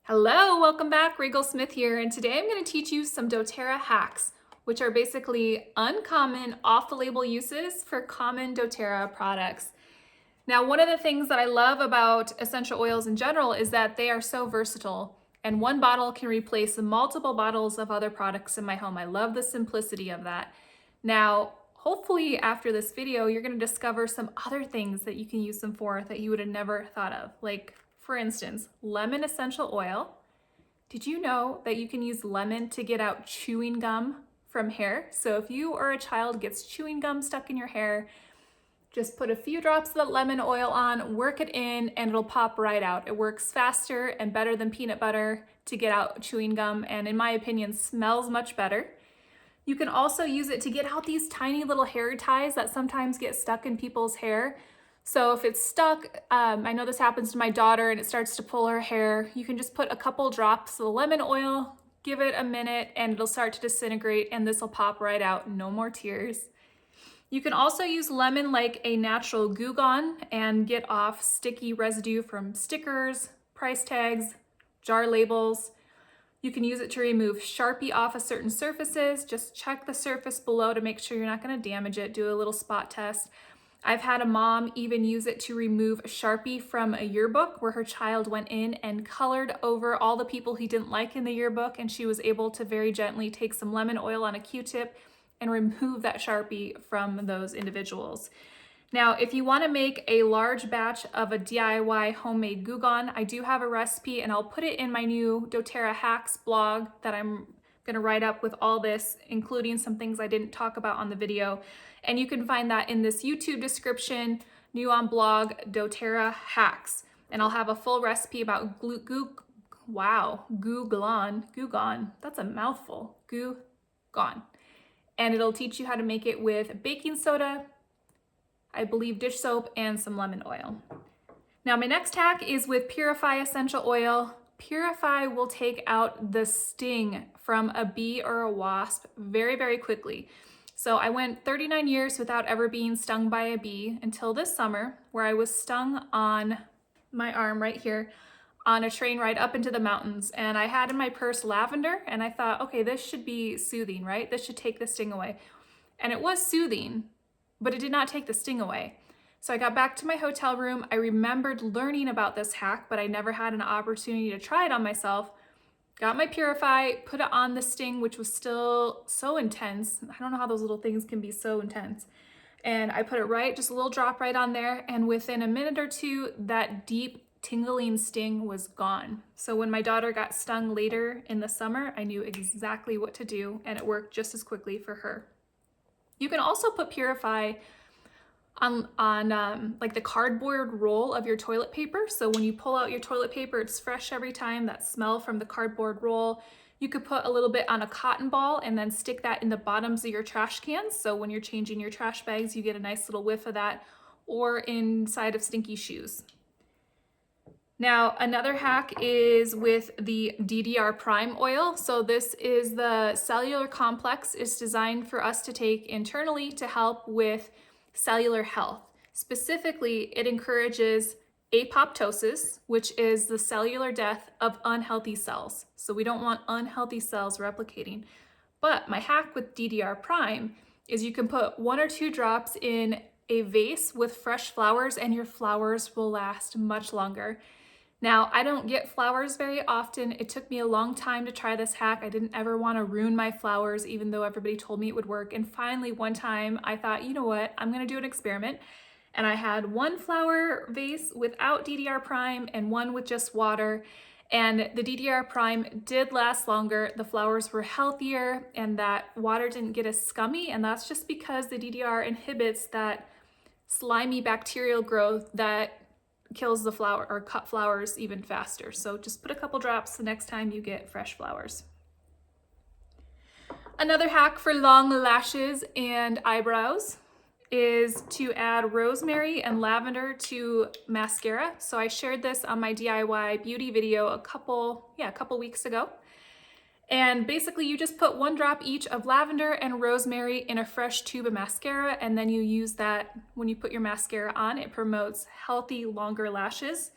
Hello, welcome back. Rigel Smith here, and today I'm going to teach you some doTERRA hacks, which are basically uncommon off-the-label uses for common doTERRA products. Now, one of the things that I love about essential oils in general is that they are so versatile, and one bottle can replace multiple bottles of other products in my home. I love the simplicity of that. Now, hopefully after this video, you're going to discover some other things that you can use them for that you would have never thought of, like for instance, lemon essential oil. Did you know that you can use lemon to get out chewing gum from hair? So if you or a child gets chewing gum stuck in your hair, just put a few drops of the lemon oil on, work it in, and it'll pop right out. It works faster and better than peanut butter to get out chewing gum, and in my opinion, smells much better. You can also use it to get out these tiny little hair ties that sometimes get stuck in people's hair. So if it's stuck, I know this happens to my daughter and it starts to pull her hair, you can just put a couple drops of lemon oil, give it a minute, and it'll start to disintegrate and this will pop right out, no more tears. You can also use lemon like a natural glue gun and get off sticky residue from stickers, price tags, jar labels. You can use it to remove Sharpie off of certain surfaces. Just check the surface below to make sure you're not going to damage it. Do a little spot test. I've had a mom even use it to remove Sharpie from a yearbook where her child went in and colored over all the people he didn't like in the yearbook, and she was able to very gently take some lemon oil on a Q-tip and remove that Sharpie from those individuals. Now, if you want to make a large batch of a DIY homemade glue gun, I do have a recipe and I'll put it in my new doTERRA hacks blog that I'm going to write up with all this, including some things I didn't talk about on the video. And you can find that in this YouTube description, new on blog, doTERRA hacks. And I'll have a full recipe about glue gon. That's a mouthful, glue gon. And it'll teach you how to make it with baking soda, I believe dish soap, and some lemon oil. Now my next hack is with Purify essential oil. Purify will take out the sting from a bee or a wasp very, very quickly. So I went 39 years without ever being stung by a bee until this summer, where I was stung on my arm right here on a train ride up into the mountains. And I had in my purse lavender, and I thought, okay, this should be soothing, right? This should take the sting away. And it was soothing, but it did not take the sting away. So I got back to my hotel room. I remembered learning about this hack, but I never had an opportunity to try it on myself. Got my Purify, put it on the sting, which was still so intense. I don't know how those little things can be so intense. And I put it right, just a little drop right on there. And within a minute or two, that deep tingling sting was gone. So when my daughter got stung later in the summer, I knew exactly what to do, and it worked just as quickly for her. You can also put Purify on like the cardboard roll of your toilet paper. So when you pull out your toilet paper, it's fresh every time, that smell from the cardboard roll. You could put a little bit on a cotton ball and then stick that in the bottoms of your trash cans. So when you're changing your trash bags, you get a nice little whiff of that, or inside of stinky shoes. Now, another hack is with the DDR Prime oil. So this is the cellular complex. It's designed for us to take internally to help with cellular health. Specifically, it encourages apoptosis, which is the cellular death of unhealthy cells. So we don't want unhealthy cells replicating. But my hack with DDR Prime is you can put 1 or 2 drops in a vase with fresh flowers, and your flowers will last much longer. Now, I don't get flowers very often. It took me a long time to try this hack. I didn't ever want to ruin my flowers, even though everybody told me it would work. And finally, one time I thought, you know what, I'm going to do an experiment. And I had 1 flower vase without DDR Prime and 1 with just water. And the DDR Prime did last longer. The flowers were healthier and that water didn't get as scummy. And that's just because the DDR inhibits that slimy bacterial growth that kills the flower or cut flowers even faster. So just put a couple drops the next time you get fresh flowers. Another hack for long lashes and eyebrows is to add rosemary and lavender to mascara. So I shared this on my DIY beauty video a couple weeks ago. And basically you just put 1 drop each of lavender and rosemary in a fresh tube of mascara, and then you use that when you put your mascara on. It promotes healthy, longer lashes.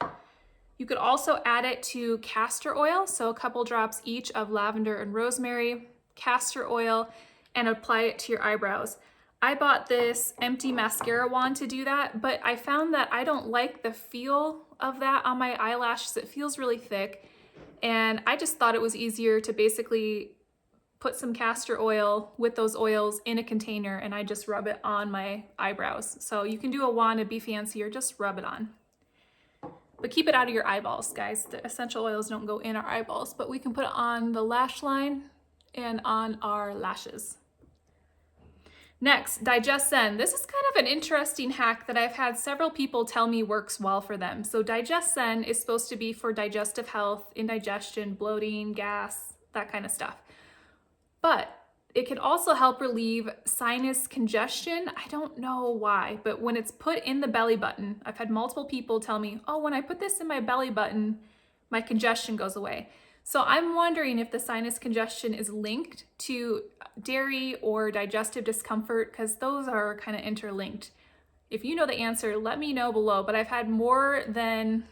You could also add it to castor oil, so a couple drops each of lavender and rosemary, castor oil, and apply it to your eyebrows. I bought this empty mascara wand to do that, but I found that I don't like the feel of that on my eyelashes. It feels really thick, and I just thought it was easier to basically put some castor oil with those oils in a container and I just rub it on my eyebrows. So you can do a wand to be fancy or just rub it on. But keep it out of your eyeballs, guys. The essential oils don't go in our eyeballs, but we can put it on the lash line and on our lashes. Next, DigestZen. This is kind of an interesting hack that I've had several people tell me works well for them. So DigestZen is supposed to be for digestive health, indigestion, bloating, gas, that kind of stuff. But it can also help relieve sinus congestion. I don't know why, but when it's put in the belly button, I've had multiple people tell me, oh, when I put this in my belly button, my congestion goes away. So I'm wondering if the sinus congestion is linked to dairy or digestive discomfort, because those are kind of interlinked. If you know the answer, let me know below, but I've had more than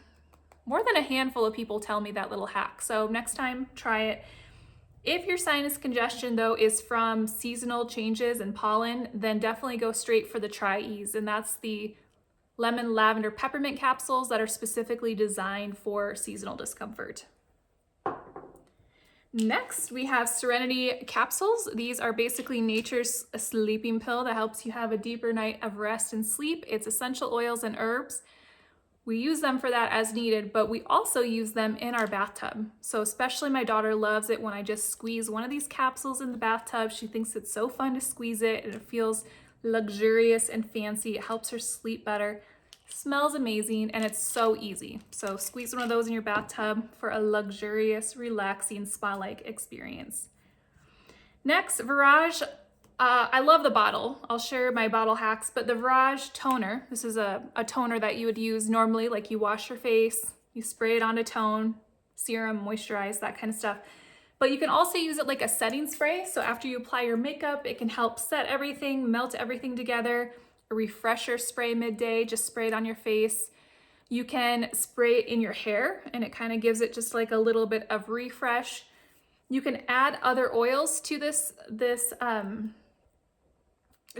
a handful of people tell me that little hack. So next time, try it. If your sinus congestion though is from seasonal changes and pollen, then definitely go straight for the Tri-Ease, and that's the lemon, lavender, peppermint capsules that are specifically designed for seasonal discomfort. Next, we have Serenity capsules. These are basically nature's sleeping pill that helps you have a deeper night of rest and sleep. It's essential oils and herbs. We use them for that as needed, but we also use them in our bathtub. So especially my daughter loves it when I just squeeze one of these capsules in the bathtub. She thinks it's so fun to squeeze it, and it feels luxurious and fancy. It helps her sleep better. Smells amazing, and it's so easy. So squeeze one of those in your bathtub for a luxurious, relaxing, spa-like experience. Next, Verage. I love the bottle. I'll share my bottle hacks, but the Verage toner, this is a toner that you would use normally, like you wash your face, you spray it on a tone, serum, moisturize, that kind of stuff. But you can also use it like a setting spray. So after you apply your makeup, it can help set everything, melt everything together. A refresher spray midday, just spray it on your face. You can spray it in your hair, and it kind of gives it just like a little bit of refresh. You can add other oils to this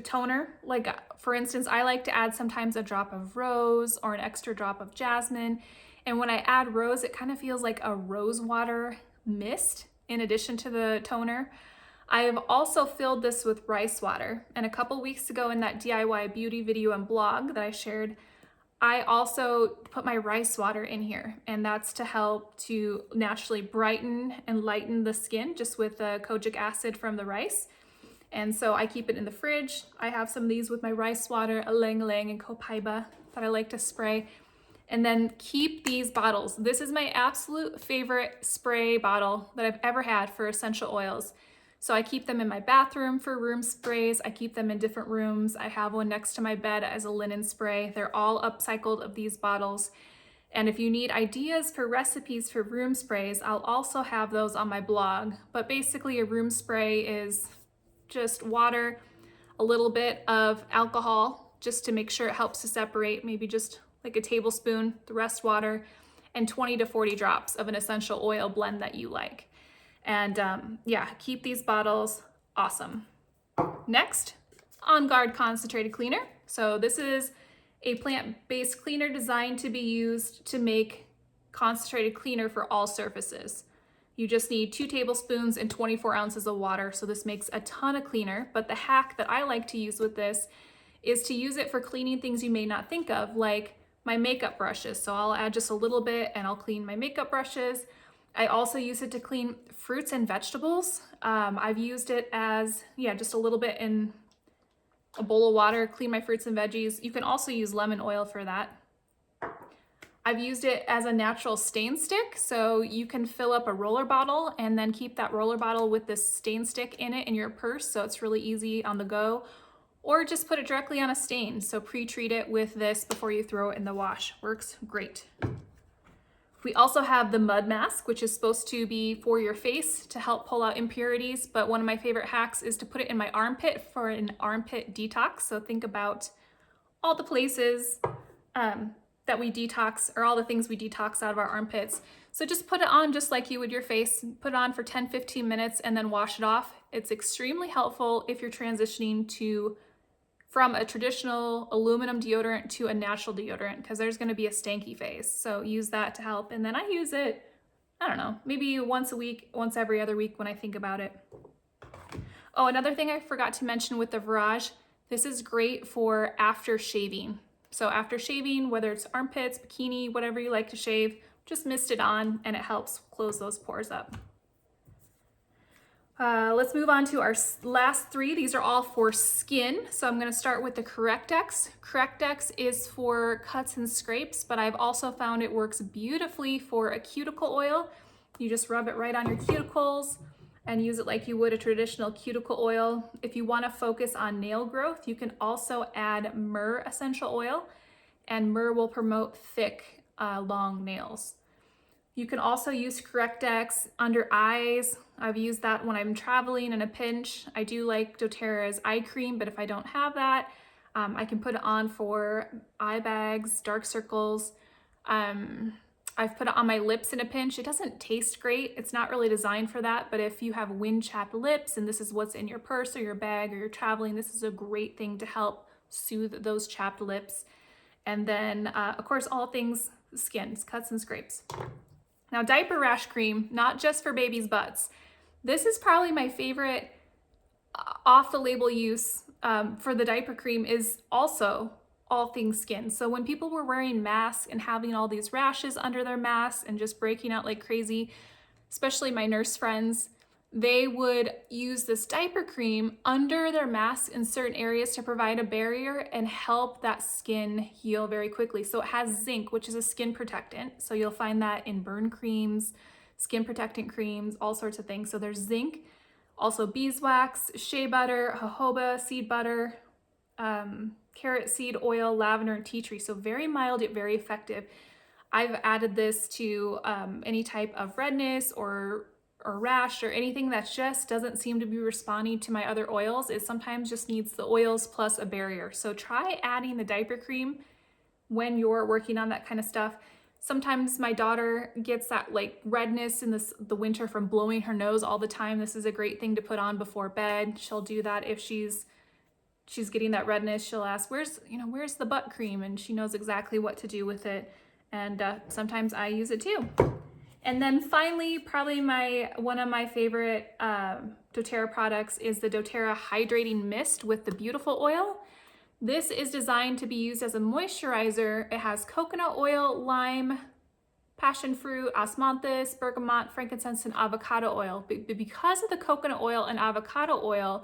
toner. Like for instance, I like to add sometimes a drop of rose or an extra drop of jasmine. And when I add rose, it kind of feels like a rose water mist in addition to the toner. I've also filled this with rice water. And a couple weeks ago in that DIY beauty video and blog that I shared, I also put my rice water in here, and that's to help to naturally brighten and lighten the skin just with the kojic acid from the rice. And so I keep it in the fridge. I have some of these with my rice water, ylang ylang and copaiba that I like to spray. And then keep these bottles. This is my absolute favorite spray bottle that I've ever had for essential oils. So I keep them in my bathroom for room sprays. I keep them in different rooms. I have one next to my bed as a linen spray. They're all upcycled of these bottles. And if you need ideas for recipes for room sprays, I'll also have those on my blog. But basically a room spray is just water, a little bit of alcohol, just to make sure it helps to separate, maybe just like a tablespoon, the rest water, and 20 to 40 drops of an essential oil blend that you like. And yeah, keep these bottles awesome. Next, OnGuard concentrated cleaner. So this is a plant-based cleaner designed to be used to make concentrated cleaner for all surfaces. You just need 2 tablespoons and 24 ounces of water. So this makes a ton of cleaner, but the hack that I like to use with this is to use it for cleaning things you may not think of, like my makeup brushes. So I'll add just a little bit and I'll clean my makeup brushes. I also use it to clean fruits and vegetables. I've used it as, just a little bit in a bowl of water, clean my fruits and veggies. You can also use lemon oil for that. I've used it as a natural stain stick, so you can fill up a roller bottle and then keep that roller bottle with this stain stick in it in your purse, so it's really easy on the go, or just put it directly on a stain. So pre-treat it with this before you throw it in the wash. Works great. We also have the mud mask, which is supposed to be for your face to help pull out impurities, but one of my favorite hacks is to put it in my armpit for an armpit detox. So think about all the places that we detox, or all the things we detox out of our armpits. So just put it on just like you would your face, put it on for 10-15 minutes and then wash it off. It's extremely helpful if you're transitioning from a traditional aluminum deodorant to a natural deodorant, because there's going to be a stanky phase. So use that to help. And then I use it, I don't know, maybe once a week, once every other week when I think about it. Oh, another thing I forgot to mention with the Verage, this is great for after shaving. So after shaving, whether it's armpits, bikini, whatever you like to shave, just mist it on and it helps close those pores up. Let's move on to our last three. These are all for skin. So I'm going to start with the Correct-X. Correct-X is for cuts and scrapes, but I've also found it works beautifully for a cuticle oil. You just rub it right on your cuticles and use it like you would a traditional cuticle oil. If you want to focus on nail growth, you can also add myrrh essential oil, and myrrh will promote thick, long nails. You can also use Correct-X under eyes. I've used that when I'm traveling in a pinch. I do like doTERRA's eye cream, but if I don't have that, I can put it on for eye bags, dark circles. I've put it on my lips in a pinch. It doesn't taste great. It's not really designed for that, but if you have wind-chapped lips and this is what's in your purse or your bag or you're traveling, this is a great thing to help soothe those chapped lips. And then, of course, all things skins, cuts and scrapes. Now, diaper rash cream, not just for babies' butts. This is probably my favorite off-the-label use for the diaper cream, is also all things skin. So when people were wearing masks and having all these rashes under their masks and just breaking out like crazy, especially my nurse friends, they would use this diaper cream under their masks in certain areas to provide a barrier and help that skin heal very quickly. So it has zinc, which is a skin protectant. So you'll find that in burn creams, skin protectant creams, all sorts of things. So there's zinc, also beeswax, shea butter, jojoba seed butter, carrot seed oil, lavender, and tea tree. So very mild yet very effective. I've added this to any type of redness or rash or anything that just doesn't seem to be responding to my other oils. It sometimes just needs the oils plus a barrier. So try adding the diaper cream when you're working on that kind of stuff. Sometimes my daughter gets that like redness in the winter from blowing her nose all the time. This is a great thing to put on before bed. She'll do that if she's getting that redness. She'll ask, where's the butt cream? And she knows exactly what to do with it. And sometimes I use it too. And then finally, probably one of my favorite doTERRA products is the doTERRA Hydrating Mist with the Beautiful Oil. This is designed to be used as a moisturizer. It has coconut oil, lime, passion fruit, osmanthus, bergamot, frankincense, and avocado oil. But because of the coconut oil and avocado oil,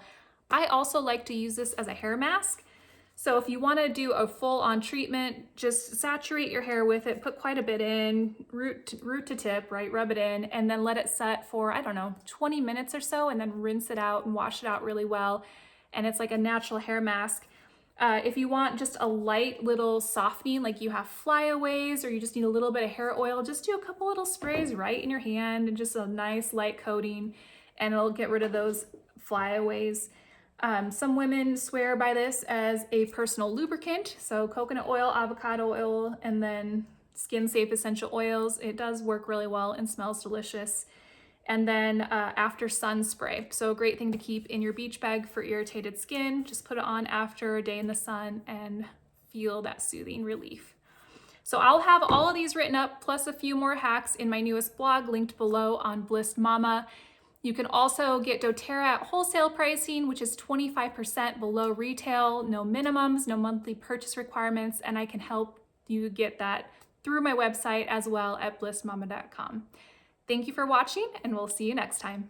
I also like to use this as a hair mask. So if you want to do a full-on treatment, just saturate your hair with it, put quite a bit in, root to tip, right? Rub it in, and then let it set for, I don't know, 20 minutes or so, and then rinse it out and wash it out really well. And it's like a natural hair mask. If you want just a light little softening, like you have flyaways or you just need a little bit of hair oil, just do a couple little sprays right in your hand and just a nice light coating, and it'll get rid of those flyaways. Some women swear by this as a personal lubricant. So coconut oil, avocado oil, and then skin safe essential oils. It does work really well and smells delicious. And then after sun spray. So a great thing to keep in your beach bag for irritated skin. Just put it on after a day in the sun and feel that soothing relief. So I'll have all of these written up plus a few more hacks in my newest blog linked below on Bliss Mama. You can also get doTERRA at wholesale pricing, which is 25% below retail, no minimums, no monthly purchase requirements, and I can help you get that through my website as well at blissmama.com. Thank you for watching, and we'll see you next time.